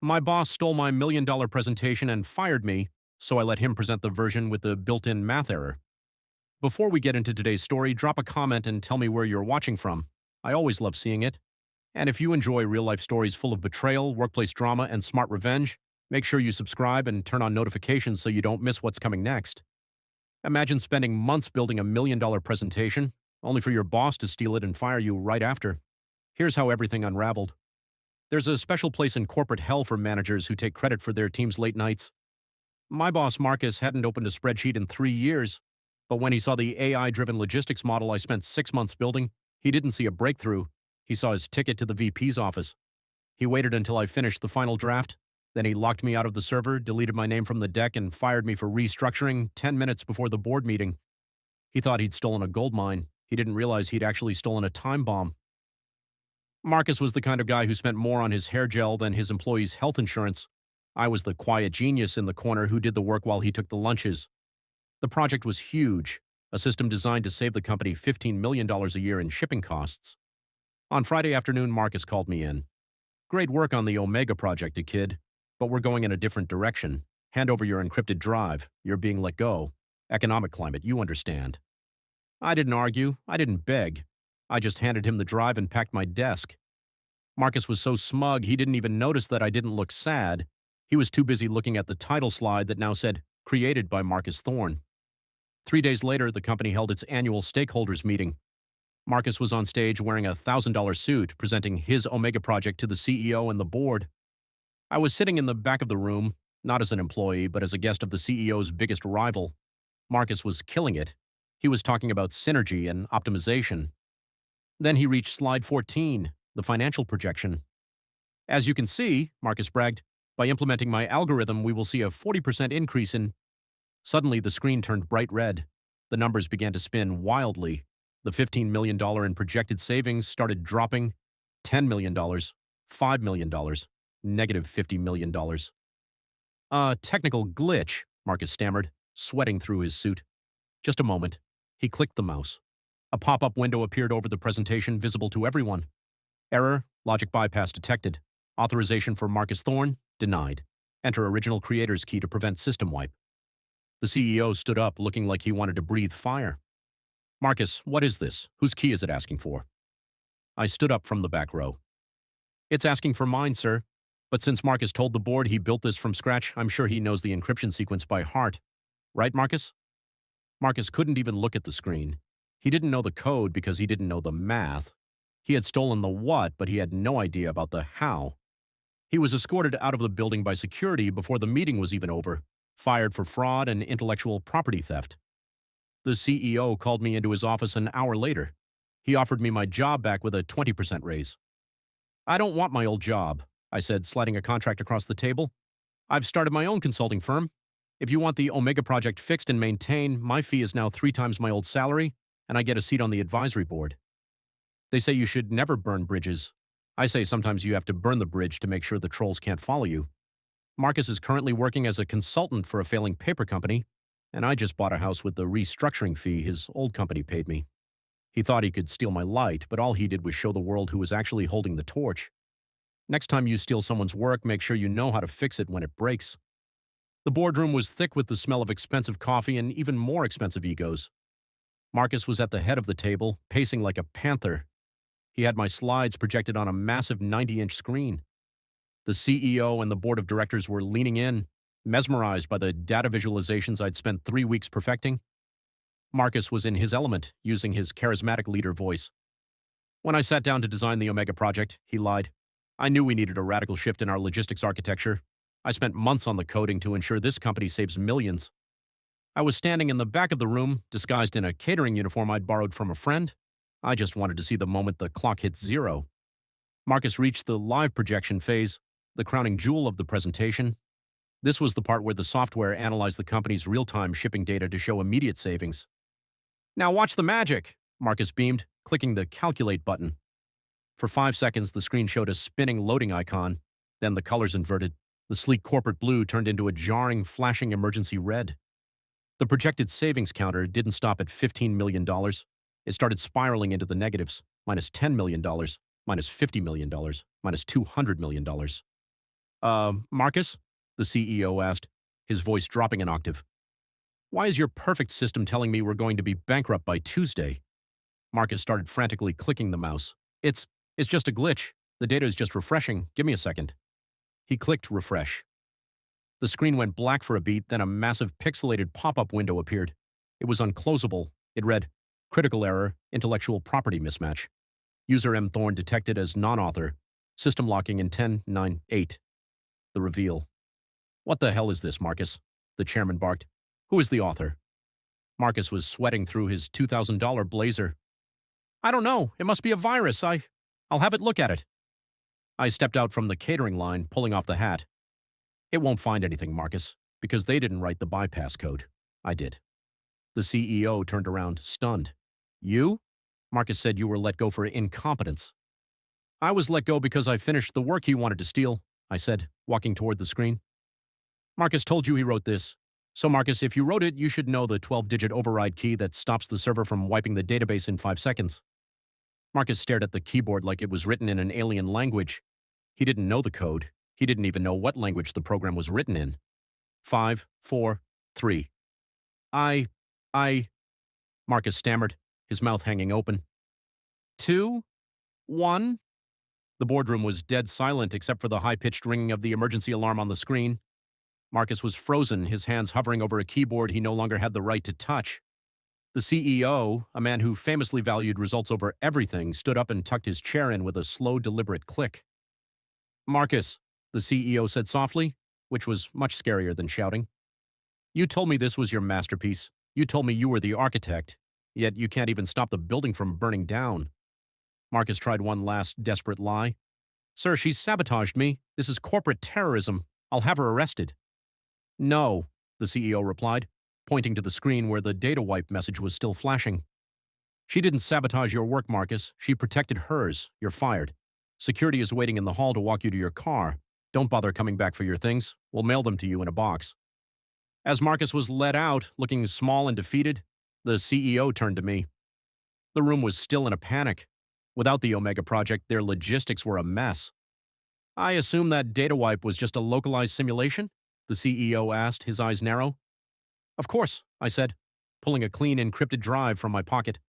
My boss stole my $1 million presentation and fired me, so I let him present the version with the built-in math error. Before we get into today's story, drop a comment and tell me where you're watching from. I always love seeing it. And if you enjoy real-life stories full of betrayal, workplace drama, and smart revenge, make sure you subscribe and turn on notifications so you don't miss what's coming next. Imagine spending months building a $1 million presentation, only for your boss to steal it and fire you right after. Here's how everything unraveled. There's a special place in corporate hell for managers who take credit for their team's late nights. My boss, Marcus, hadn't opened a spreadsheet in 3 years, but when he saw the AI-driven logistics model I spent 6 months building, he didn't see a breakthrough. He saw his ticket to the VP's office. He waited until I finished the final draft. Then he locked me out of the server, deleted my name from the deck, and fired me for restructuring 10 minutes before the board meeting. He thought he'd stolen a gold mine. He didn't realize he'd actually stolen a time bomb. Marcus was the kind of guy who spent more on his hair gel than his employees' health insurance. I was the quiet genius in the corner who did the work while he took the lunches. The project was huge, a system designed to save the company $15 million a year in shipping costs. On Friday afternoon, Marcus called me in. "Great work on the Omega project, kid, but we're going in a different direction. Hand over your encrypted drive. You're being let go. Economic climate, you understand." I didn't argue. I didn't beg. I just handed him the drive and packed my desk. Marcus was so smug he didn't even notice that I didn't look sad. He was too busy looking at the title slide that now said, "Created by Marcus Thorne." 3 days later, the company held its annual stakeholders meeting. Marcus was on stage wearing a $1,000 suit, presenting his Omega project to the CEO and the board. I was sitting in the back of the room, not as an employee, but as a guest of the CEO's biggest rival. Marcus was killing it. He was talking about synergy and optimization. Then he reached slide 14, the financial projection. "As you can see," Marcus bragged, "by implementing my algorithm, we will see a 40% increase in—" Suddenly, the screen turned bright red. The numbers began to spin wildly. The $15 million in projected savings started dropping. $10 million, $5 million, negative $50 million. "A technical glitch," Marcus stammered, sweating through his suit. "Just a moment." He clicked the mouse. A pop-up window appeared over the presentation, visible to everyone. "Error, logic bypass detected. Authorization for Marcus Thorne, denied. Enter original creator's key to prevent system wipe." The CEO stood up, looking like he wanted to breathe fire. "Marcus, what is this? Whose key is it asking for?" I stood up from the back row. "It's asking for mine, sir. But since Marcus told the board he built this from scratch, I'm sure he knows the encryption sequence by heart. Right, Marcus?" Marcus couldn't even look at the screen. He didn't know the code because he didn't know the math. He had stolen the what, but he had no idea about the how. He was escorted out of the building by security before the meeting was even over, fired for fraud and intellectual property theft. The CEO called me into his office an hour later. He offered me my job back with a 20% raise. "I don't want my old job," I said, sliding a contract across the table. "I've started my own consulting firm. If you want the Omega project fixed and maintained, my fee is now 3 times my old salary, and I get a seat on the advisory board." They say you should never burn bridges. I say sometimes you have to burn the bridge to make sure the trolls can't follow you. Marcus is currently working as a consultant for a failing paper company, and I just bought a house with the restructuring fee his old company paid me. He thought he could steal my light, but all he did was show the world who was actually holding the torch. Next time you steal someone's work, make sure you know how to fix it when it breaks. The boardroom was thick with the smell of expensive coffee and even more expensive egos. Marcus was at the head of the table, pacing like a panther. He had my slides projected on a massive 90-inch screen. The CEO and the board of directors were leaning in, mesmerized by the data visualizations I'd spent 3 weeks perfecting. Marcus was in his element, using his charismatic leader voice. "When I sat down to design the Omega project," he lied, "I knew we needed a radical shift in our logistics architecture. I spent months on the coding to ensure this company saves millions. I was standing in the back of the room, disguised in a catering uniform I'd borrowed from a friend. I just wanted to see the moment the clock hit 0. Marcus reached the live projection phase, the crowning jewel of the presentation. This was the part where the software analyzed the company's real-time shipping data to show immediate savings. "Now watch the magic," Marcus beamed, clicking the calculate button. For 5 seconds, the screen showed a spinning loading icon. Then the colors inverted. The sleek corporate blue turned into a jarring, flashing emergency red. The projected savings counter didn't stop at $15 million. It started spiraling into the negatives, minus $10 million, minus $50 million, minus $200 million. Marcus? The CEO asked, his voice dropping an octave. Why is your perfect system telling me we're going to be bankrupt by Tuesday? Marcus started frantically clicking the mouse. It's just a glitch. The data is just refreshing. Give me a second. He clicked refresh. The screen went black for a beat, then a massive pixelated pop-up window appeared. It was unclosable. It read, critical error, intellectual property mismatch. User M. Thorne detected as non-author. System locking in 10-9-8. The reveal. What the hell is this, Marcus? The chairman barked. Who is the author? Marcus was sweating through his $2,000 blazer. I don't know. It must be a virus. I'll have it look at it. I stepped out from the catering line, pulling off the hat. It won't find anything, Marcus, because they didn't write the bypass code. I did. The CEO turned around, stunned. You? Marcus said you were let go for incompetence. I was let go because I finished the work he wanted to steal, I said, walking toward the screen. Marcus told you he wrote this. So, Marcus, if you wrote it, you should know the 12-digit override key that stops the server from wiping the database in 5 seconds. Marcus stared at the keyboard like it was written in an alien language. He didn't know the code. He didn't even know what language the program was written in. 5, 4, 3. I... Marcus stammered, his mouth hanging open. 2, 1. The boardroom was dead silent except for the high-pitched ringing of the emergency alarm on the screen. Marcus was frozen, his hands hovering over a keyboard he no longer had the right to touch. The CEO, a man who famously valued results over everything, stood up and tucked his chair in with a slow, deliberate click. Marcus, the CEO said softly, which was much scarier than shouting. You told me this was your masterpiece. You told me you were the architect. Yet you can't even stop the building from burning down. Marcus tried one last desperate lie. Sir, she's sabotaged me. This is corporate terrorism. I'll have her arrested. No, the CEO replied, pointing to the screen where the data wipe message was still flashing. She didn't sabotage your work, Marcus. She protected hers. You're fired. Security is waiting in the hall to walk you to your car. Don't bother coming back for your things. We'll mail them to you in a box. As Marcus was led out, looking small and defeated, the CEO turned to me. The room was still in a panic. Without the Omega project, their logistics were a mess. I assume that data wipe was just a localized simulation? The CEO asked, his eyes narrow. Of course, I said, pulling a clean encrypted drive from my pocket.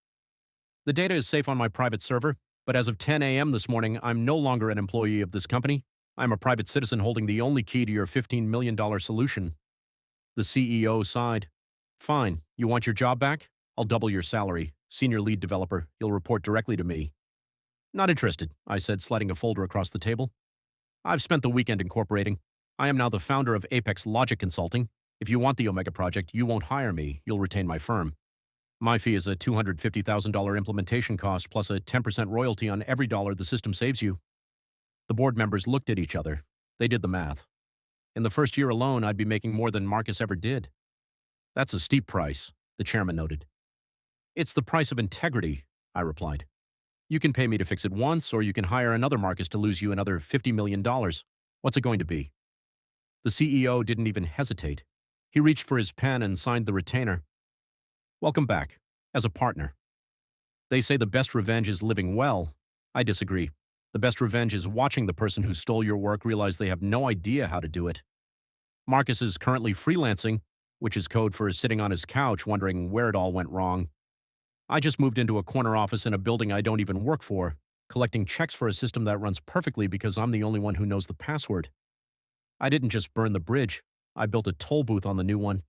The data is safe on my private server, but as of 10 a.m. this morning, I'm no longer an employee of this company. I'm a private citizen holding the only key to your $15 million solution. The CEO sighed. Fine, you want your job back? I'll double your salary. Senior lead developer. You'll report directly to me. Not interested, I said, sliding a folder across the table. I've spent the weekend incorporating. I am now the founder of Apex Logic Consulting. If you want the Omega project, you won't hire me. You'll retain my firm. My fee is a $250,000 implementation cost plus a 10% royalty on every dollar the system saves you. The board members looked at each other. They did the math. In the first year alone, I'd be making more than Marcus ever did. That's a steep price, the chairman noted. It's the price of integrity, I replied. You can pay me to fix it once, or you can hire another Marcus to lose you another $50 million. What's it going to be? The CEO didn't even hesitate. He reached for his pen and signed the retainer. Welcome back, as a partner. They say the best revenge is living well. I disagree. The best revenge is watching the person who stole your work realize they have no idea how to do it. Marcus is currently freelancing, which is code for sitting on his couch wondering where it all went wrong. I just moved into a corner office in a building I don't even work for, collecting checks for a system that runs perfectly because I'm the only one who knows the password. I didn't just burn the bridge. I built a toll booth on the new one.